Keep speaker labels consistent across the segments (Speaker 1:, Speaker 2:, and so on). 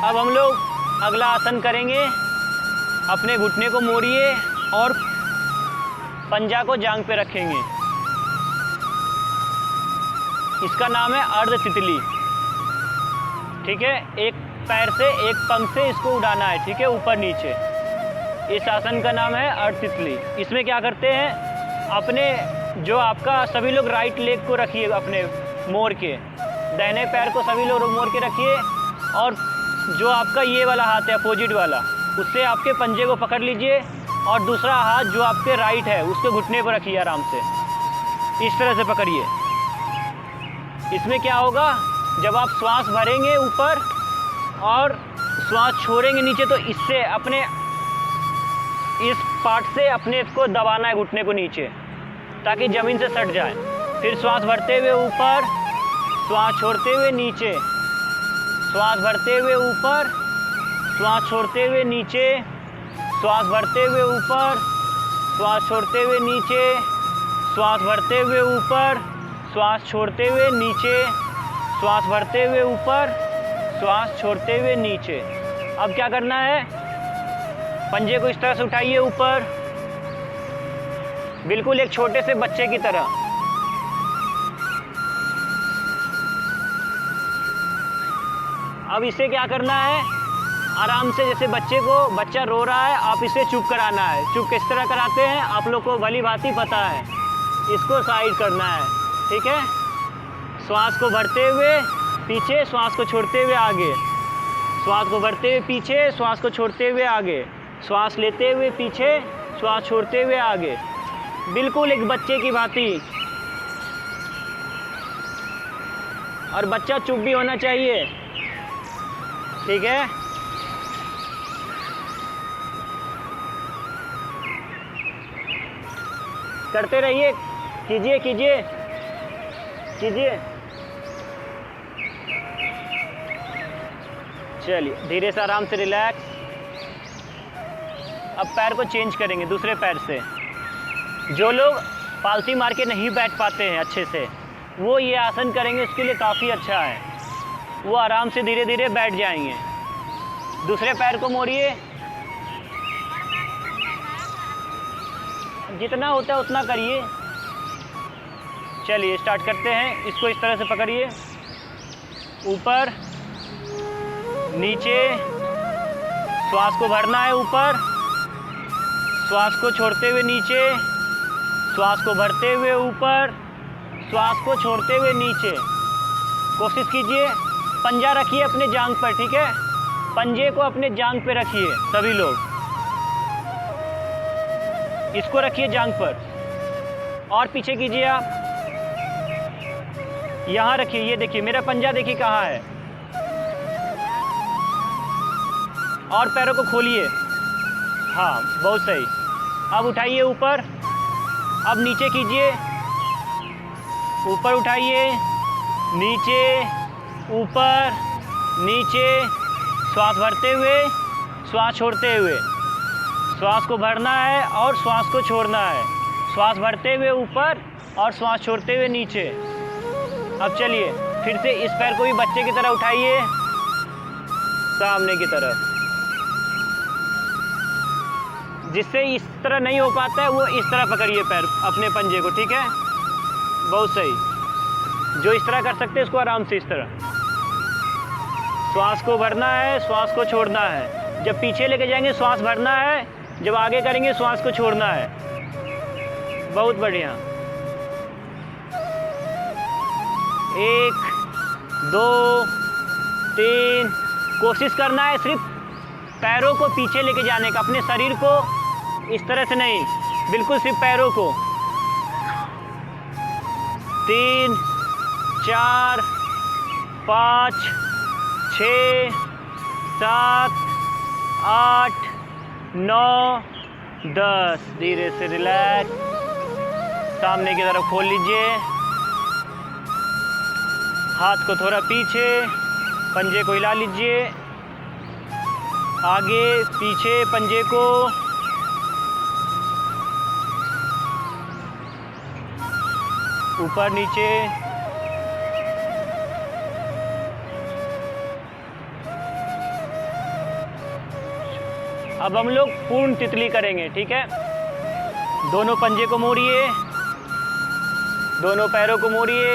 Speaker 1: अब हम लोग अगला आसन करेंगे। अपने घुटने को मोड़िए और पंजा को जांघ पे रखेंगे। इसका नाम है अर्ध तितली। ठीक है, एक पैर से एक पंख से इसको उड़ाना है। ठीक है, ऊपर नीचे। इस आसन का नाम है अर्ध तितली। इसमें क्या करते हैं, अपने जो आपका सभी लोग राइट लेग को रखिए, अपने मोड़ के दाहिने पैर को सभी लोग मोड़ के रखिए और जो आपका ये वाला हाथ है अपोजिट वाला, उससे आपके पंजे को पकड़ लीजिए और दूसरा हाथ जो आपके राइट है उसके घुटने पर रखिए। आराम से इस तरह से पकड़िए। इसमें क्या होगा, जब आप श्वास भरेंगे ऊपर और श्वास छोड़ेंगे नीचे, तो इससे अपने इस पार्ट से अपने को दबाना है घुटने को नीचे, ताकि ज़मीन से सट जाए। फिर श्वास भरते हुए ऊपर, श्वास छोड़ते हुए नीचे, श्वास भरते हुए ऊपर, श्वास छोड़ते हुए नीचे, श्वास भरते हुए ऊपर, श्वास छोड़ते हुए नीचे, श्वास भरते हुए ऊपर, श्वास छोड़ते हुए नीचे, श्वास भरते हुए ऊपर, श्वास छोड़ते हुए नीचे। अब क्या करना है, पंजे को इस तरह से उठाइए ऊपर, बिल्कुल एक छोटे से बच्चे की तरह। अब इसे क्या करना है, आराम से, जैसे बच्चा रो रहा है, आप इसे चुप कराना है। चुप किस तरह कराते हैं आप लोग को भली भांति पता है। इसको साइड करना है। ठीक है, श्वास को भरते हुए पीछे, श्वास को छोड़ते हुए आगे, श्वास को भरते हुए पीछे, श्वास को छोड़ते हुए आगे, श्वास लेते हुए पीछे, श्वास छोड़ते हुए आगे, बिल्कुल एक बच्चे की भांति। और बच्चा चुप भी होना चाहिए। ठीक है, करते रहिए, कीजिए कीजिए कीजिए। चलिए, धीरे से आराम से रिलैक्स। अब पैर को चेंज करेंगे दूसरे पैर से। जो लोग पालती मार के नहीं बैठ पाते हैं अच्छे से, वो ये आसन करेंगे, उसके लिए काफ़ी अच्छा है। वो आराम से धीरे धीरे बैठ जाएंगे। दूसरे पैर को मोड़िए, जितना होता है उतना करिए। चलिए स्टार्ट करते हैं। इसको इस तरह से पकड़िए, ऊपर नीचे, श्वास को भरना है ऊपर, श्वास को छोड़ते हुए नीचे, श्वास को भरते हुए ऊपर, श्वास को छोड़ते हुए नीचे। कोशिश कीजिए, पंजा रखिए अपने जांघ पर। ठीक है, पंजे को अपने जांघ पे रखिए सभी लोग। इसको रखिए जांघ पर और पीछे कीजिए आप, यहाँ रखिए। ये देखिए मेरा पंजा, देखिए कहाँ है। और पैरों को खोलिए। हाँ, बहुत सही। अब उठाइए ऊपर, अब नीचे कीजिए, ऊपर उठाइए, नीचे, ऊपर नीचे, श्वास भरते हुए, श्वास छोड़ते हुए। श्वास को भरना है और श्वास को छोड़ना है। श्वास भरते हुए ऊपर और श्वास छोड़ते हुए नीचे। अब चलिए फिर से इस पैर को भी बच्चे की तरह उठाइए, सामने की तरफ। जिससे इस तरह नहीं हो पाता है, वो इस तरह पकड़िए पैर, अपने पंजे को। ठीक है, बहुत सही। जो इस तरह कर सकते हैं, इसको आराम से इस तरह। श्वास को भरना है, श्वास को छोड़ना है। जब पीछे लेके जाएंगे श्वास भरना है, जब आगे करेंगे श्वास को छोड़ना है। बहुत बढ़िया। 1 2 3। कोशिश करना है सिर्फ पैरों को पीछे लेके जाने का, अपने शरीर को इस तरह से नहीं, बिल्कुल सिर्फ पैरों को। 3 4 5 6 7 8 9 10। धीरे से रिलैक्स, सामने की तरफ खोल लीजिए। हाथ को थोड़ा पीछे, पंजे को हिला लीजिए, आगे पीछे पंजे को। ऊपर नीचे, अब हम लोग पूर्ण तितली करेंगे, ठीक है। दोनों पंजे को मोड़िए, दोनों पैरों को मोड़िए।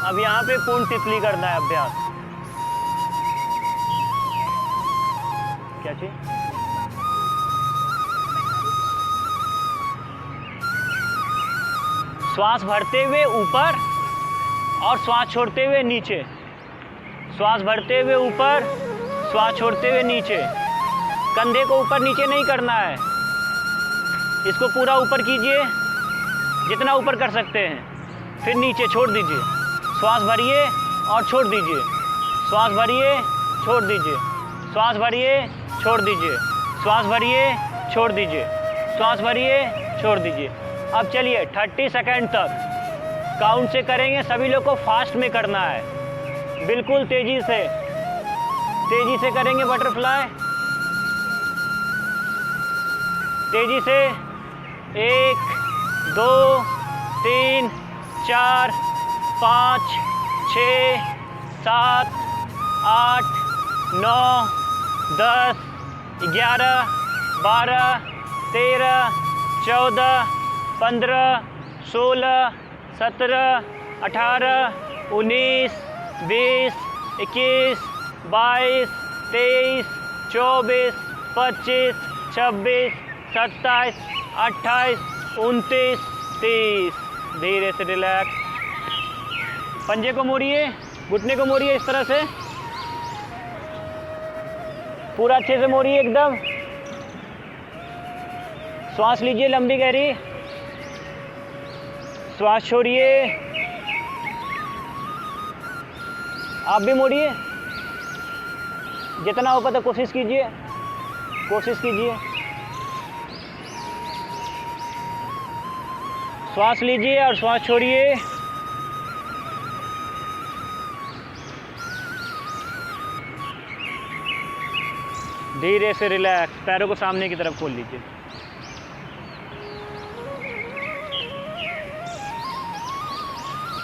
Speaker 1: अब यहाँ पे पूर्ण तितली करना है अभ्यास। क्या चीज? श्वास भरते हुए ऊपर और श्वास छोड़ते हुए नीचे। श्वास भरते हुए ऊपर, श्वास छोड़ते हुए नीचे। कंधे को ऊपर नीचे नहीं करना है, इसको पूरा ऊपर कीजिए जितना ऊपर कर सकते हैं, फिर नीचे छोड़ दीजिए। श्वास भरिए और छोड़ दीजिए, श्वास भरिए, छोड़ दीजिए, श्वास भरिए, छोड़ दीजिए, श्वास भरिए, छोड़ दीजिए, श्वास भरिए, छोड़ दीजिए। अब चलिए 30 सेकेंड तक काउंट से करेंगे। सभी लोग को फास्ट में करना है, बिल्कुल तेजी से करेंगे। बटरफ्लाई तेजी से। 1 2 3 4 5 6 7 8 9 10 11 12 13 14 15 16 17 18 19 20 21 22 23 24 25 26 27 28 29 30। धीरे से रिलैक्स। पंजे को मोड़िए, घुटने को मोड़िए इस तरह से, पूरा अच्छे से मोड़िए एकदम। श्वास लीजिए लंबी गहरी, श्वास छोड़िए। आप भी मोड़िए, जितना हो पाता कोशिश कीजिए, कोशिश कीजिए। श्वास लीजिए और श्वास छोड़िए। धीरे से रिलैक्स। पैरों को सामने की तरफ खोल लीजिए।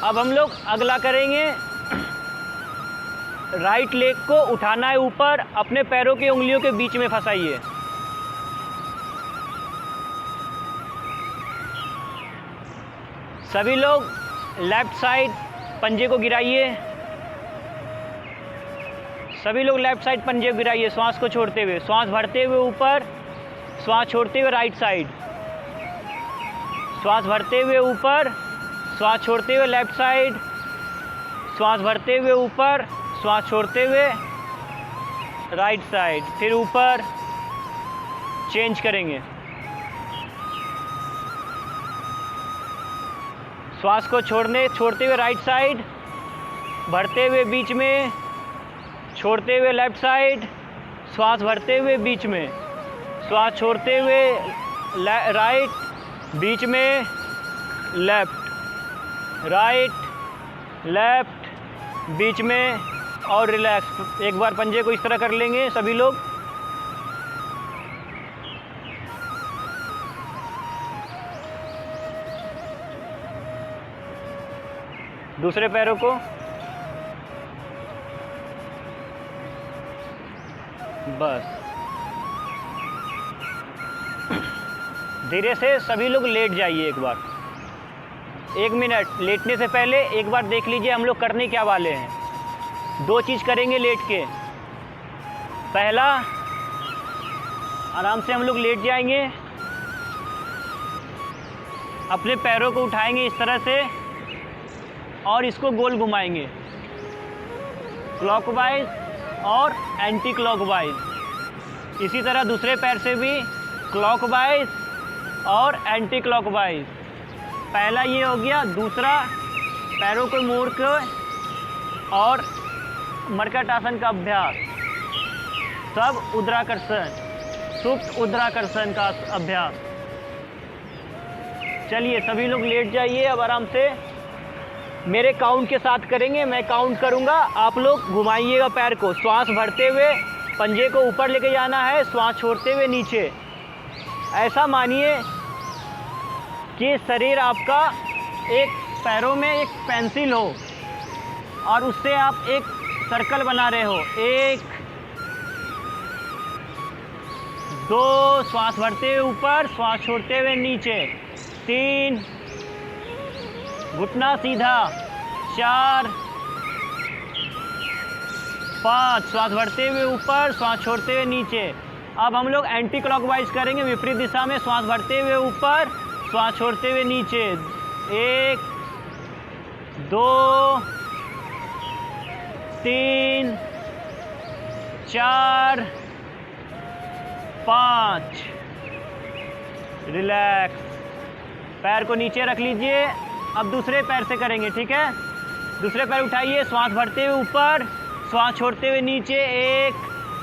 Speaker 1: अब हम लोग अगला करेंगे। राइट लेग को उठाना है ऊपर, अपने पैरों की उंगलियों के बीच में फंसाइए। सभी लोग लेफ्ट साइड पंजे को गिराइए। सभी लोग लेफ्ट साइड पंजे को गिराइए, श्वास को छोड़ते हुए। श्वास भरते हुए ऊपर, श्वास छोड़ते हुए राइट साइड। श्वास भरते हुए ऊपर, श्वास छोड़ते हुए लेफ्ट साइड। श्वास भरते हुए ऊपर, श्वास छोड़ते हुए राइट साइड। फिर ऊपर चेंज करेंगे। श्वास को छोड़ते हुए राइट साइड, भरते हुए बीच में, छोड़ते हुए लेफ्ट साइड। श्वास भरते हुए बीच में, श्वास छोड़ते हुए राइट, बीच में लेफ्ट, राइट लेफ्ट, बीच में और रिलैक्स। एक बार पंजे को इस तरह कर लेंगे सभी लोग। दूसरे पैरों को बस। धीरे से सभी लोग लेट जाइए एक बार। 1 मिनट लेटने से पहले एक बार देख लीजिए हम लोग करने क्या वाले हैं। 2 चीज़ करेंगे लेट के। पहला, आराम से हम लोग लेट जाएंगे, अपने पैरों को उठाएंगे इस तरह से और इसको गोल घुमाएंगे, क्लॉकवाइज और एंटी क्लॉकवाइज। इसी तरह दूसरे पैर से भी क्लॉकवाइज और एंटी क्लॉकवाइज। पहला ये हो गया। दूसरा, पैरों को मोड़ के और मरकट आसन का अभ्यास, सब उद्राकर्षण, सुप्त उद्राकर्षण का अभ्यास। चलिए सभी लोग लेट जाइए अब आराम से। मेरे काउंट के साथ करेंगे, मैं काउंट करूंगा, आप लोग घुमाइएगा पैर को। श्वास भरते हुए पंजे को ऊपर लेके जाना है, श्वास छोड़ते हुए नीचे। ऐसा मानिए कि शरीर आपका एक पैरों में एक पेंसिल हो और उससे आप एक सर्कल बना रहे हो। 1 2, श्वास भरते हुए ऊपर, श्वास छोड़ते हुए नीचे। 3, घुटना सीधा। 4, 5, श्वास भरते हुए ऊपर, श्वास छोड़ते हुए नीचे। अब हम लोग एंटी क्लॉकवाइज करेंगे, विपरीत दिशा में। श्वास भरते हुए ऊपर, श्वास छोड़ते हुए नीचे। 1, 2, 3, 4, 5। रिलैक्स। पैर को नीचे रख लीजिए। अब दूसरे पैर से करेंगे, ठीक है। दूसरे पैर उठाइए, श्वास भरते हुए ऊपर, श्वास छोड़ते हुए नीचे। 1,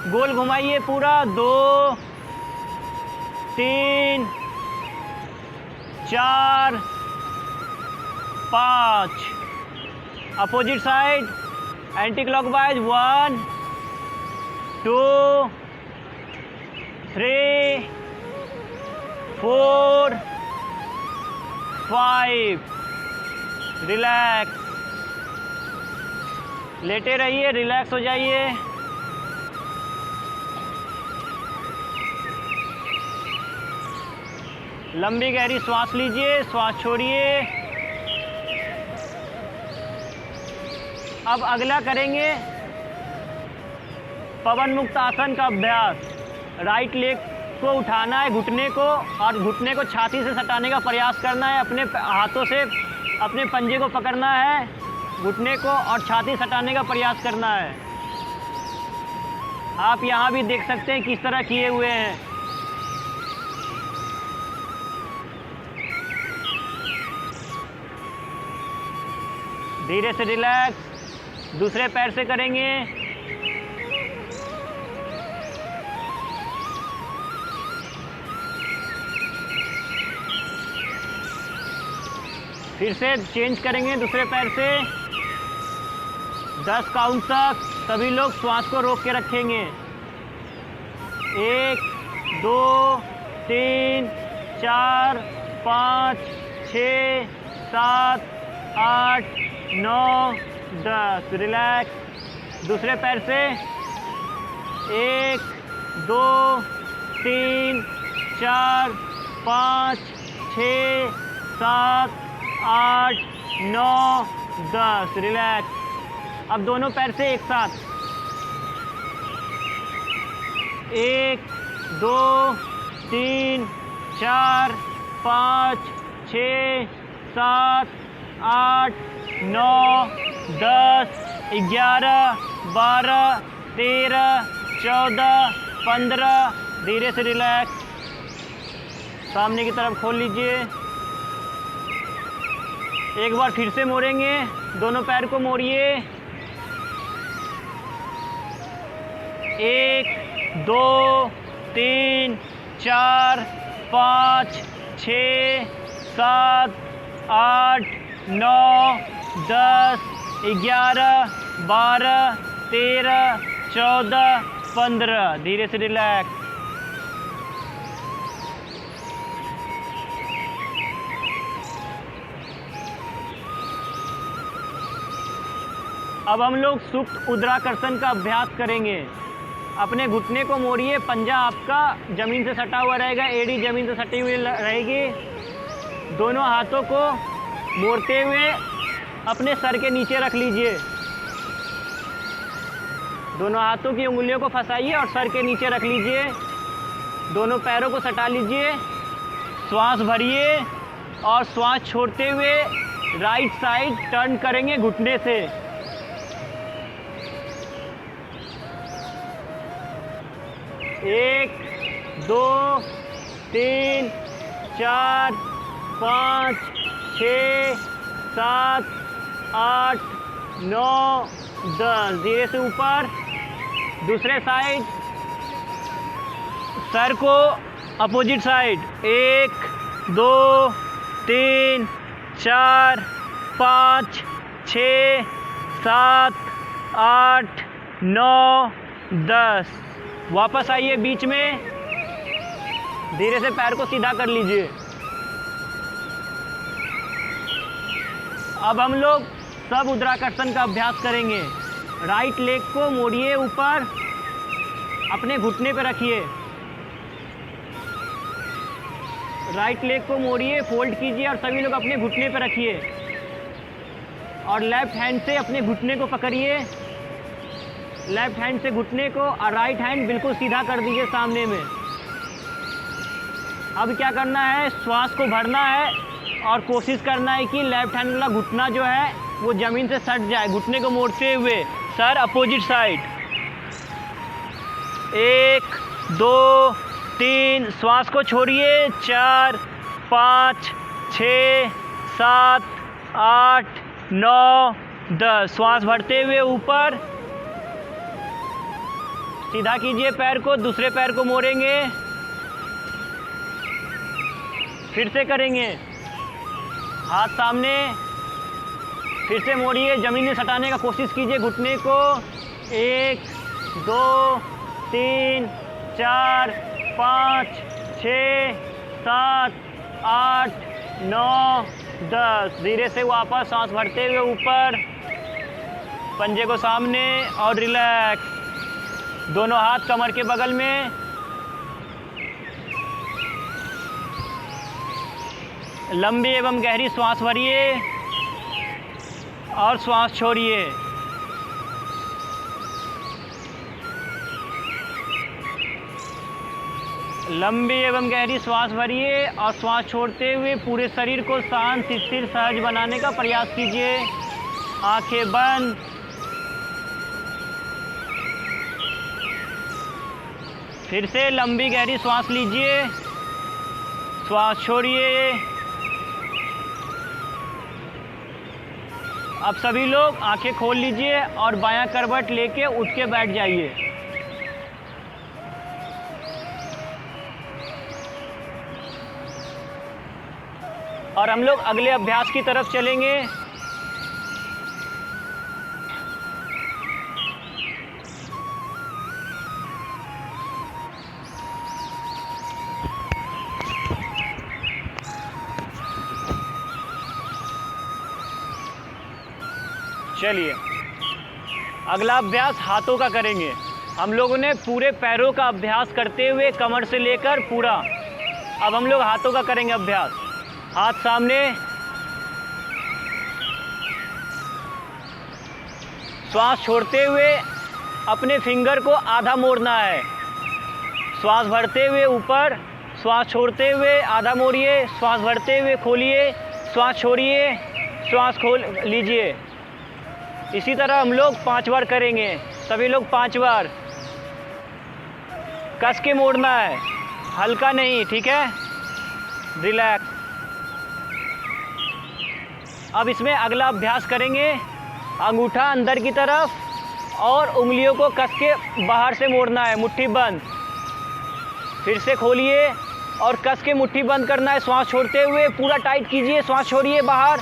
Speaker 1: गोल घुमाइए पूरा। 2, 3, 4, 5। Opposite side anti clockwise. 1, 2, 3, 4, 5। Relax. लेटे रहिए, रिलैक्स हो जाइए। लंबी गहरी श्वास लीजिए, श्वास छोड़िए। अब अगला करेंगे पवन मुक्त आसन का अभ्यास। राइट लेग को उठाना है, घुटने को, और घुटने को छाती से सटाने का प्रयास करना है। अपने हाथों से अपने पंजे को पकड़ना है, घुटने को और छाती सटाने का प्रयास करना है। आप यहाँ भी देख सकते हैं किस तरह किए हुए हैं। धीरे से रिलैक्स। दूसरे पैर से करेंगे। फिर से चेंज करेंगे दूसरे पैर से। 10 काउंट तक सभी लोग श्वास को रोक के रखेंगे। 1, 2, 3, 4, 5, 6, 7, 8, 9, 10। रिलैक्स। दूसरे पैर से। 1, 2, 3, 4, 5, 6, 7, 8, 9, 10। रिलैक्स। अब दोनों पैर से एक साथ। 1, 2, 3, 4, 5, 6, 7, 8, 9, 10, 11, 12, 13, 14, 15। धीरे से रिलैक्स। सामने की तरफ खोल लीजिए। एक बार फिर से मोड़ेंगे, दोनों पैर को मोड़िए। 1, 2, 3, 4, 5, 6, 7, 8, 9, 10, 11, 12, 13, 14, 15। धीरे से रिलैक्स। अब हम लोग सुप्त उद्राकर्षण का अभ्यास करेंगे। अपने घुटने को मोड़िए, पंजा आपका ज़मीन से सटा हुआ रहेगा, एड़ी ज़मीन से सटी हुई रहेगी। दोनों हाथों को मोड़ते हुए अपने सर के नीचे रख लीजिए। दोनों हाथों की उंगलियों को फंसाइए और सर के नीचे रख लीजिए। दोनों पैरों को सटा लीजिए। श्वास भरिए और श्वास छोड़ते हुए राइट साइड टर्न करेंगे घुटने से। 1, 2, 3, 4, 5, 6, 7, 8, 9, 10। धीरे से ऊपर। दूसरे साइड सर को अपोजिट साइड। 1, 2, 3, 4, 5, 6, 7, 8, 9, 10। वापस आइए बीच में। धीरे से पैर को सीधा कर लीजिए। अब हम लोग सब उद्राकर्षण का अभ्यास करेंगे। राइट लेग को मोड़िए ऊपर, अपने घुटने पर रखिए। राइट लेग को मोड़िए, फोल्ड कीजिए और सभी लोग अपने घुटने पर रखिए और लेफ्ट हैंड से अपने घुटने को पकड़िए, लेफ्ट हैंड से घुटने को और राइट हैंड बिल्कुल सीधा कर दीजिए सामने में। अब क्या करना है, श्वास को भरना है और कोशिश करना है कि लेफ्ट हैंड वाला घुटना जो है वो ज़मीन से सट जाए, घुटने को मोड़ते हुए। सर अपोजिट साइड, 1 2 3, श्वास को छोड़िए, 4 5 6 7 8 9 10, श्वास भरते हुए ऊपर, सीधा कीजिए पैर को, दूसरे पैर को मोड़ेंगे, फिर से करेंगे, हाथ सामने, फिर से मोड़िए, ज़मीन में सटाने का कोशिश कीजिए घुटने को, 1 2 3 4 5 6 7 8 9 10, धीरे से वापस सांस भरते हुए ऊपर, पंजे को सामने और रिलैक्स, दोनों हाथ कमर के बगल में, लंबी एवं गहरी श्वास भरिए और श्वास छोड़िए। लंबी एवं गहरी श्वास भरिए और श्वास छोड़ते हुए पूरे शरीर को शांत, स्थिर, सहज बनाने का प्रयास कीजिए। आंखें बंद। फिर से लंबी गहरी श्वास लीजिए, श्वास छोड़िए। अब सभी लोग आंखें खोल लीजिए और बायां करवट लेके उठ के बैठ जाइए। और हम लोग अगले अभ्यास की तरफ चलेंगे। चलिए, अगला अभ्यास हाथों का करेंगे। हम लोगों ने पूरे पैरों का अभ्यास करते हुए कमर से लेकर पूरा, अब हम लोग हाथों का करेंगे अभ्यास। हाथ सामने, श्वास छोड़ते हुए अपने फिंगर को आधा मोड़ना है। श्वास भरते हुए ऊपर, श्वास छोड़ते हुए आधा मोड़िए, श्वास भरते हुए खोलिए, श्वास छोड़िए, श्वास खोल लीजिए। इसी तरह हम लोग 5 बार करेंगे। सभी लोग 5 बार कस के मोड़ना है, हल्का नहीं, ठीक है? रिलैक्स। अब इसमें अगला अभ्यास करेंगे। अंगूठा अंदर की तरफ और उंगलियों को कस के बाहर से मोड़ना है, मुट्ठी बंद। फिर से खोलिए और कस के मुट्ठी बंद करना है। श्वास छोड़ते हुए पूरा टाइट कीजिए, श्वास छोड़िए बाहर।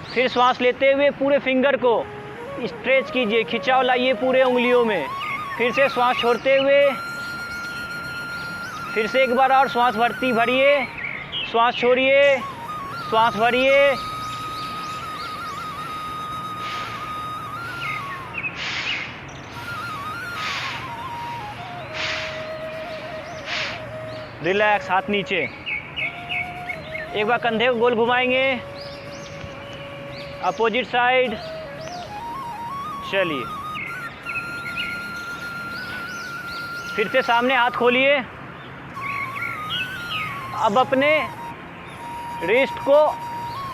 Speaker 1: फिर श्वास लेते हुए पूरे फिंगर को स्ट्रेच कीजिए, खिंचाव लाइए पूरे उंगलियों में। फिर से श्वास छोड़ते हुए, फिर से एक बार और श्वास भरिए, श्वास छोड़िए, श्वास भरिए। रिलैक्स, हाथ नीचे। एक बार कंधे को गोल घुमाएंगे, अपोजिट साइड। चलिए, फिर से सामने हाथ खोलिए। अब अपने रिस्ट को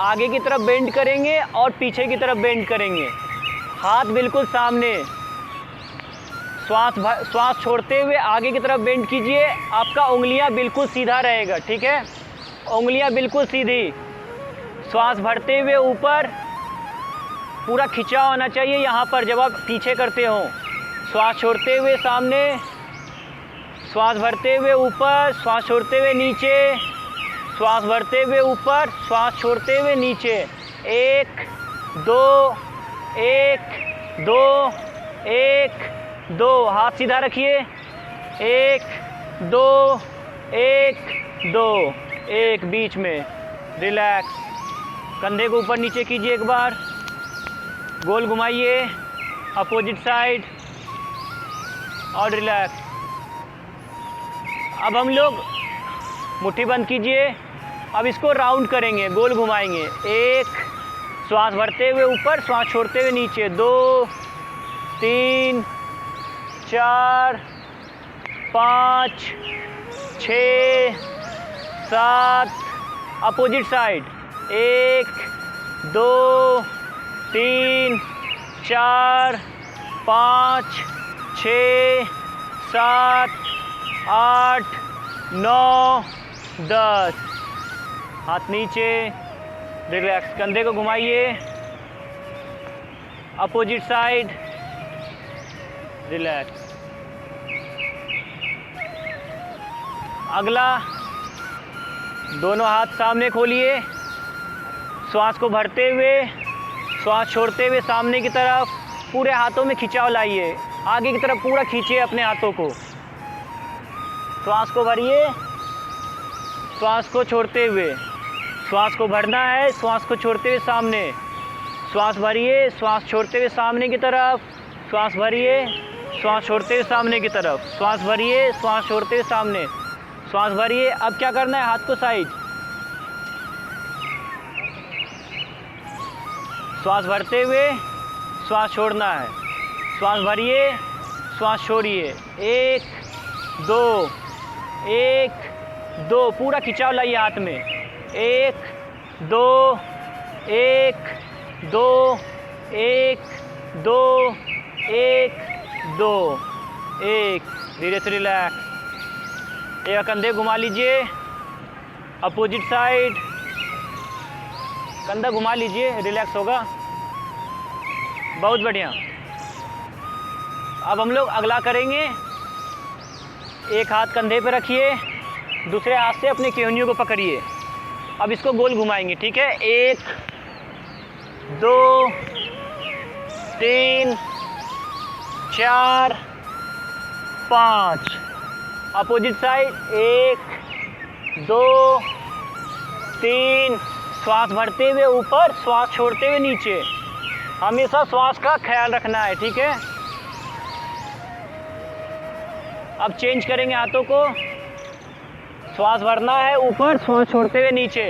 Speaker 1: आगे की तरफ बेंड करेंगे और पीछे की तरफ बेंड करेंगे, हाथ बिल्कुल सामने। श्वास छोड़ते हुए आगे की तरफ बेंड कीजिए। आपका उंगलियां बिल्कुल सीधा रहेगा, ठीक है? उंगलियां बिल्कुल सीधी। श्वास भरते हुए ऊपर, पूरा खिंचाव आना चाहिए यहाँ पर जब आप पीछे करते हो। श्वास छोड़ते हुए सामने, श्वास भरते हुए ऊपर, श्वास छोड़ते हुए नीचे, श्वास भरते हुए ऊपर, श्वास छोड़ते हुए नीचे। 1 2 1 2 1 2, हाथ सीधा रखिए। 1 2 1 2 1, बीच में। रिलैक्स, कंधे को ऊपर नीचे कीजिए, एक बार गोल घुमाइए, अपोजिट साइड और रिलैक्स। अब हम लोग मुट्ठी बंद कीजिए। अब इसको राउंड करेंगे, गोल घुमाएंगे। 1, श्वास भरते हुए ऊपर, श्वास छोड़ते हुए नीचे। 2, 3, 4, 5, 6, 7, अपोजिट साइड। 1, 2, 3, 4, 5, 6, 7, 8, 9, 10। हाथ नीचे, रिलैक्स। कंधे को घुमाइए, अपोजिट साइड, रिलैक्स। अगला, दोनों हाथ सामने खोलिए, श्वास को भरते हुए, श्वास छोड़ते हुए सामने की तरफ। पूरे हाथों में खिंचाव लाइए, आगे की तरफ पूरा खींचिए अपने हाथों को। श्वास को भरिए, श्वास को छोड़ते हुए, श्वास को भरना है, श्वास को छोड़ते हुए सामने। श्वास भरिए, श्वास छोड़ते हुए सामने की तरफ। श्वास भरिए, श्वास छोड़ते हुए सामने की तरफ। श्वास भरिए, श्वास छोड़ते हुए सामने। श्वास भरिए। अब क्या करना है, हाथ को साइड। श्वास भरते हुए श्वास छोड़ना है। श्वास भरिए, श्वास छोड़िए। 1, 2, 1, 2, पूरा खिंचाव लाइए हाथ में। 1, 2, 1, 2, 1, 2, 1, 2, 1। धीरे से रिलैक्स। एक कंधे घुमा लीजिए, अपोजिट साइड। कंधा घुमा लीजिए, रिलैक्स होगा। बहुत बढ़िया। अब हम लोग अगला करेंगे। एक हाथ कंधे पे रखिए, दूसरे हाथ से अपने केहनियों को पकड़िए। अब इसको गोल घुमाएंगे, ठीक है। 1, 2, 3, 4, 5। Opposite side. 1, 2, 3। श्वास भरते हुए ऊपर, श्वास छोड़ते हुए नीचे। हमेशा श्वास का ख्याल रखना है, ठीक है। अब चेंज करेंगे हाथों को। श्वास भरना है ऊपर, श्वास छोड़ते हुए नीचे।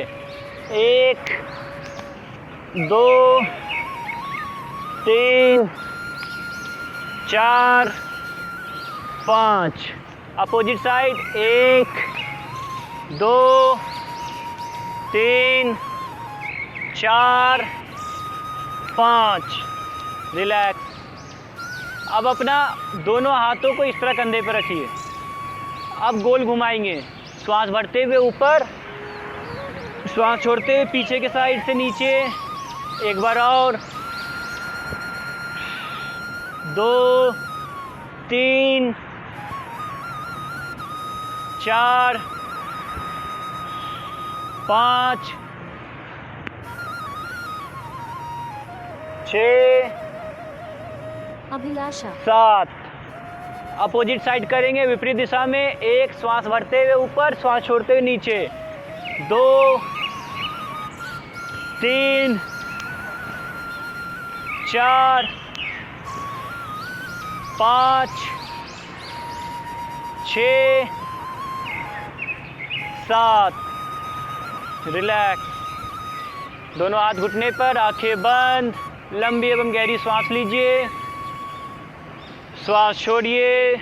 Speaker 1: 1, 2, 3, 4, 5। Opposite side. 1, 2, 3, 4, 5। रिलैक्स। अब अपना दोनों हाथों को इस तरह कंधे पर रखिए। अब गोल घुमाएंगे, श्वास भरते हुए ऊपर, श्वास छोड़ते हुए पीछे के साइड से नीचे। एक बार और। 2, 3, 4, 5, 6,
Speaker 2: अभिलाषा।
Speaker 1: 7। अपोजिट साइड करेंगे, विपरीत दिशा में। 1, श्वास भरते हुए ऊपर, श्वास छोड़ते हुए नीचे। 2, 3, 4, 5, 6, 7। रिलैक्स। दोनों हाथ घुटने पर, आंखें बंद। लंबी एवं गहरी सांस लीजिए, श्वास छोड़िए।